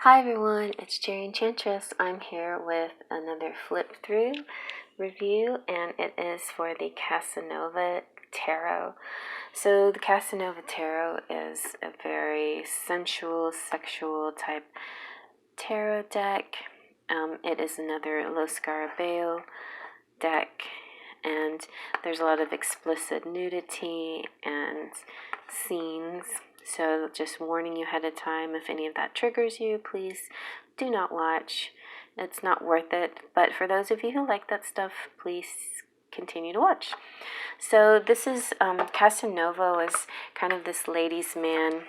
Hi everyone, it's Enchantress. I'm here with another flip through review, and it is for the Casanova Tarot. So the Casanova Tarot is a very sensual, sexual type tarot deck. It is another Lo Scarabeo deck, and there's a lot of explicit nudity and scenes. So just warning you ahead of time, if any of that triggers you, please do not watch. It's not worth it. But for those of you who like that stuff, please continue to watch. So this is Casanova was kind of this ladies' man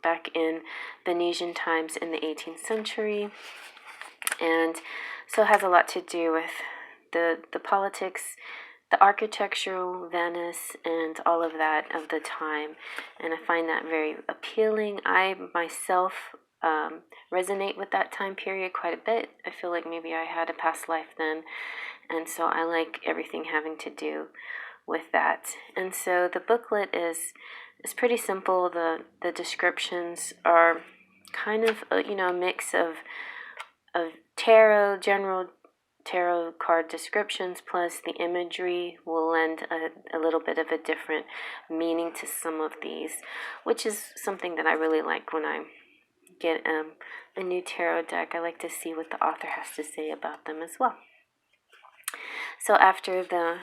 back in Venetian times in the 18th century. And so it has a lot to do with the politics, the architectural Venice, and all of that of the time. And I find that very appealing. I myself resonate with that time period quite a bit. I feel like maybe I had a past life then, and so I like everything having to do with that. And so the booklet is pretty simple. The descriptions are kind of a mix of general tarot card descriptions, plus the imagery will lend a little bit of a different meaning to some of these, which is something that I really like when I get a new tarot deck. I like to see what the author has to say about them as well. So after the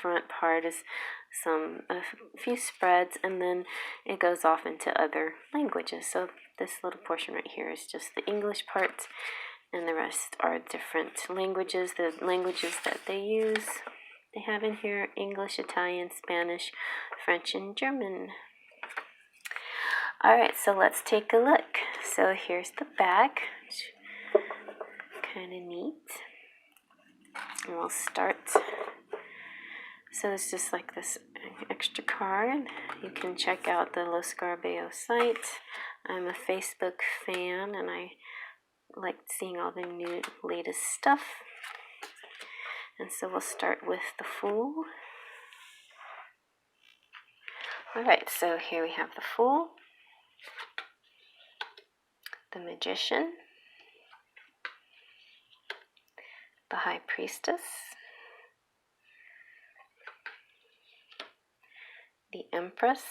front part is a few spreads, and then it goes off into other languages. So this little portion right here is just the English part, and the rest are different languages. The languages that they have in here: English, Italian, Spanish, French, and German. Alright, so let's take a look. So here's the back. Kind of neat. And we'll start. So it's just like this extra card. You can check out the Lo Scarabeo site. I'm a Facebook fan, and I like seeing all the new latest stuff. And so we'll start with the Fool. Alright, so here we have the Fool, the Magician, the High Priestess, the Empress,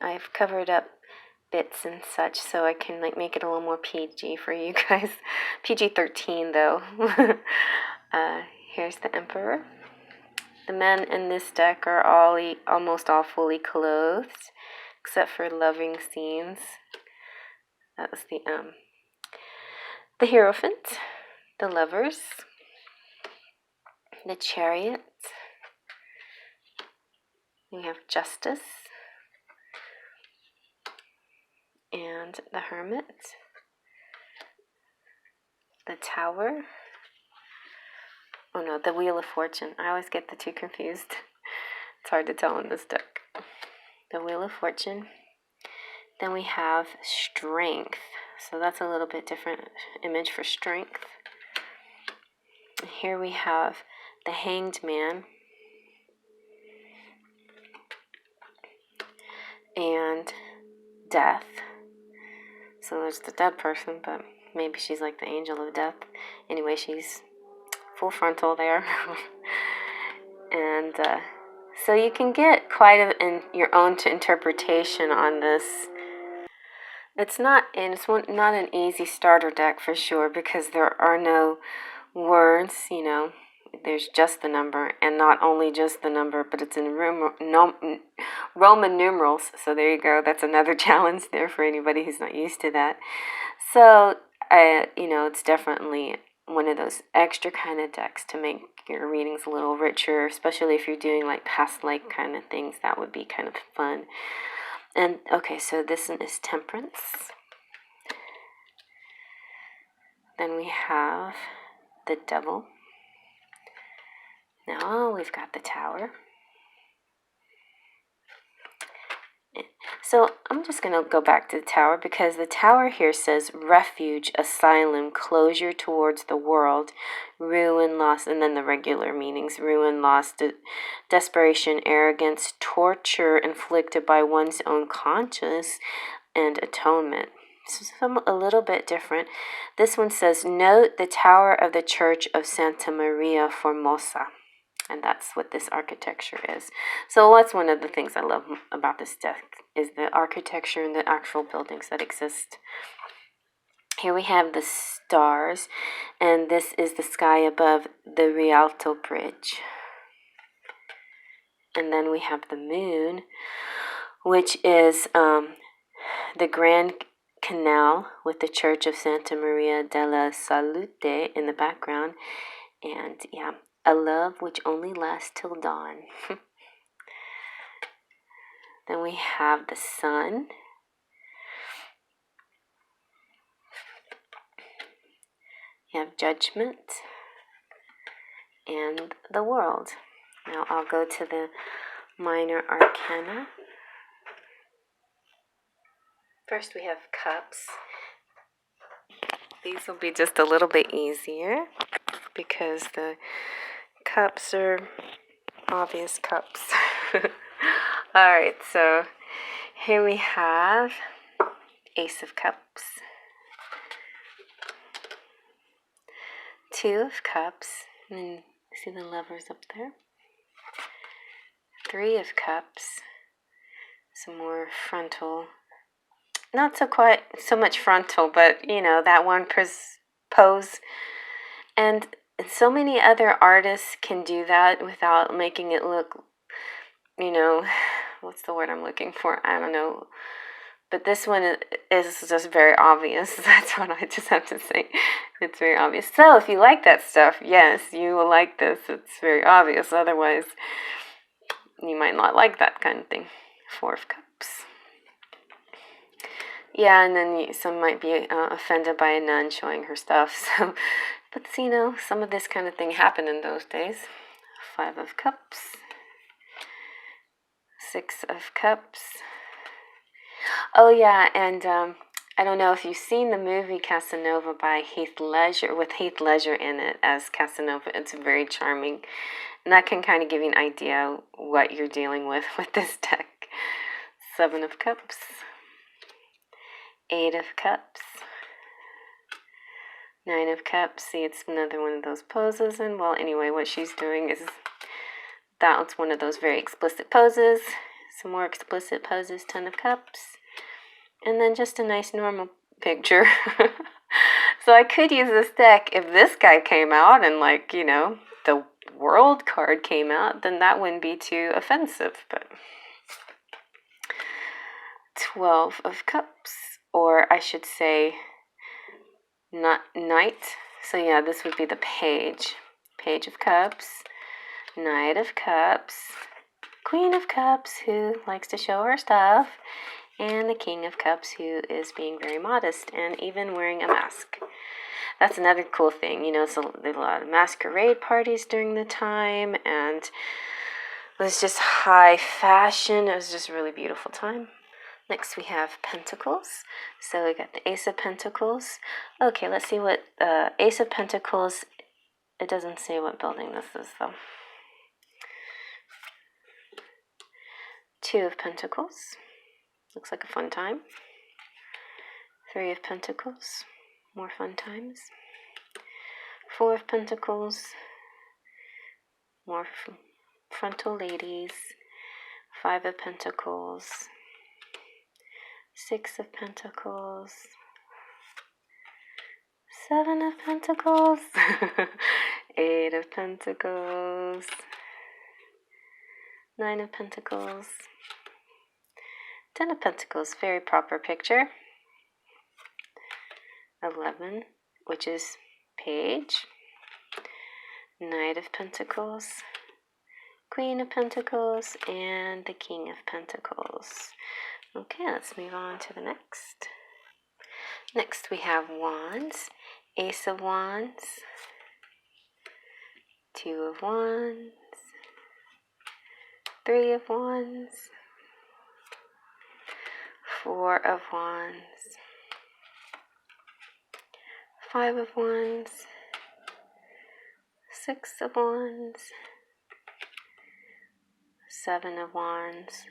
I've covered up bits and such so I can make it a little more PG for you guys. PG-13 though. Here's the Emperor. The men in this deck are almost all fully clothed, except for loving scenes. That was the Hierophant, the Lovers, the Chariot. We have Justice, and the Hermit, the Tower. Oh no, the Wheel of Fortune. I always get the two confused. It's hard to tell in this deck. The Wheel of Fortune. Then we have Strength. So that's a little bit different image for Strength. Here we have the Hanged Man. And Death. So there's the dead person, but maybe she's like the angel of death. Anyway, she's full frontal there. And so you can get quite your own interpretation on this. It's not an easy starter deck for sure, because there are no words, there's just the number, and not only just the number, but it's in Roman numerals. So there you go. That's another challenge there for anybody who's not used to that. So, it's definitely one of those extra kind of decks to make your readings a little richer, especially if you're doing like past life kind of things. That would be kind of fun. And okay, so this one is Temperance. Then we have the Devil. Now we've got the Tower. So I'm just going to go back to the Tower, because the Tower here says refuge, asylum, closure towards the world, ruin, loss, and then the regular meanings: ruin, loss, desperation, arrogance, torture inflicted by one's own conscience, and atonement. So a little bit different. This one says, note the tower of the Church of Santa Maria Formosa. And that's what this architecture is. So that's one of the things I love about this deck, is the architecture and the actual buildings that exist. Here we have the stars, and this is the sky above the Rialto Bridge. And then we have the moon, which is the Grand Canal with the Church of Santa Maria della Salute in the background. And yeah, a love which only lasts till dawn. Then we have the sun. You have judgment and the world. Now I'll go to the minor arcana. First we have cups. These will be just a little bit easier because the cups are obvious cups. Alright, so here we have Ace of Cups, Two of Cups, and see the lovers up there. Three of Cups, some more frontal, not so much frontal, but you know, that one pose. And so many other artists can do that without making it look, you know, what's the word I'm looking for? I don't know. But this one is just very obvious. That's what I just have to say. It's very obvious. So if you like that stuff, yes, you will like this. It's very obvious. Otherwise, you might not like that kind of thing. Four of Cups. Yeah, and then some might be offended by a nun showing her stuff. So, but you know, some of this kind of thing happened in those days. Five of Cups. Six of Cups. Oh yeah, and I don't know if you've seen the movie Casanova by Heath Ledger, with Heath Ledger in it as Casanova. It's very charming, and that can kind of give you an idea what you're dealing with this deck. Seven of Cups. Eight of Cups. Nine of Cups. See, it's another one of those poses, and well, anyway, what she's doing is that's one of those very explicit poses. Some more explicit poses. 10 of Cups. And then just a nice normal picture. So I could use this deck if this guy came out and, like, you know, the world card came out, then that wouldn't be too offensive. But 12 of Cups, or I should say not Knight. So yeah, this would be the Page. Page of Cups, Knight of Cups, Queen of Cups, who likes to show her stuff, and the King of Cups, who is being very modest and even wearing a mask. That's another cool thing. You know, there's a lot of masquerade parties during the time, and it was just high fashion. It was just a really beautiful time. Next we have Pentacles. So we got the Ace of Pentacles. Okay, let's see what Ace of Pentacles, it doesn't say what building this is though. Two of Pentacles. Looks like a fun time. Three of Pentacles. More fun times. Four of Pentacles. More frontal ladies. Five of Pentacles. Six of Pentacles. Seven of Pentacles. Eight of Pentacles. Nine of Pentacles. 10 of Pentacles, very proper picture. 11, which is Page. Knight of Pentacles. Queen of Pentacles, and the King of Pentacles. Okay, let's move on to the next. Next we have Wands. Ace of Wands. Two of Wands. Three of Wands. Four of Wands, Five of Wands, Six of Wands, Seven of Wands.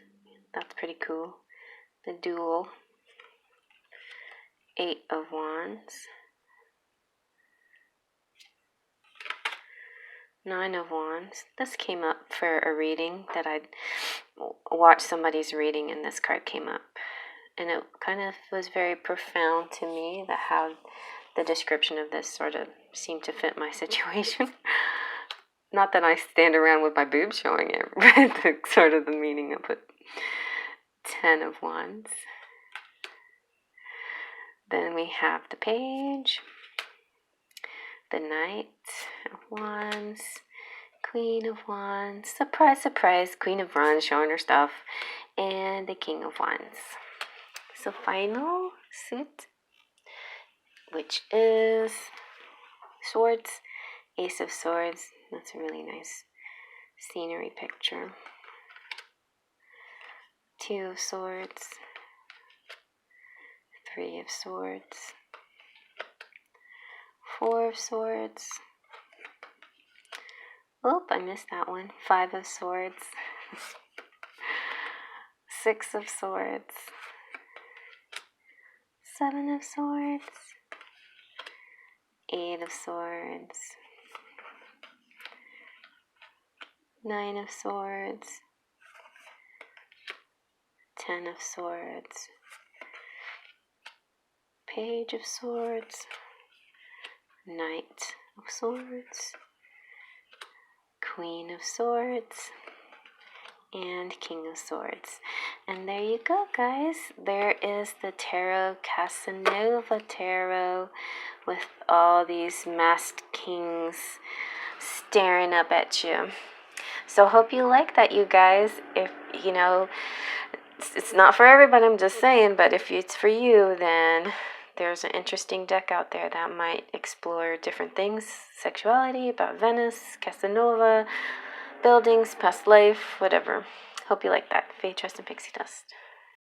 That's pretty cool. The Duel. Eight of Wands, Nine of Wands. This came up for a reading that I watched somebody's reading, and this card came up. And it kind of was very profound to me that how the description of this sort of seemed to fit my situation. Not that I stand around with my boobs showing it, but sort of the meaning of it. Ten of Wands. Then we have the Page, the Knight of Wands, Queen of Wands, surprise, surprise, Queen of Wands showing her stuff, and the King of Wands. So final suit, which is Swords, Ace of Swords. That's a really nice scenery picture. Two of Swords, Three of Swords, Four of Swords. Oh, I missed that one. Five of Swords, Six of Swords, Seven of Swords, Eight of Swords, Nine of Swords, Ten of Swords, Page of Swords, Knight of Swords, Queen of Swords, and King of Swords. And there you go, guys. There is the tarot, Casanova Tarot, with all these masked kings staring up at you. So hope you like that, you guys. If you know, it's not for everybody, I'm just saying, but if it's for you, then there's an interesting deck out there that might explore different things: sexuality, about Venice, Casanova, buildings, past life, whatever. Hope you like that. Faith, trust, and pixie dust.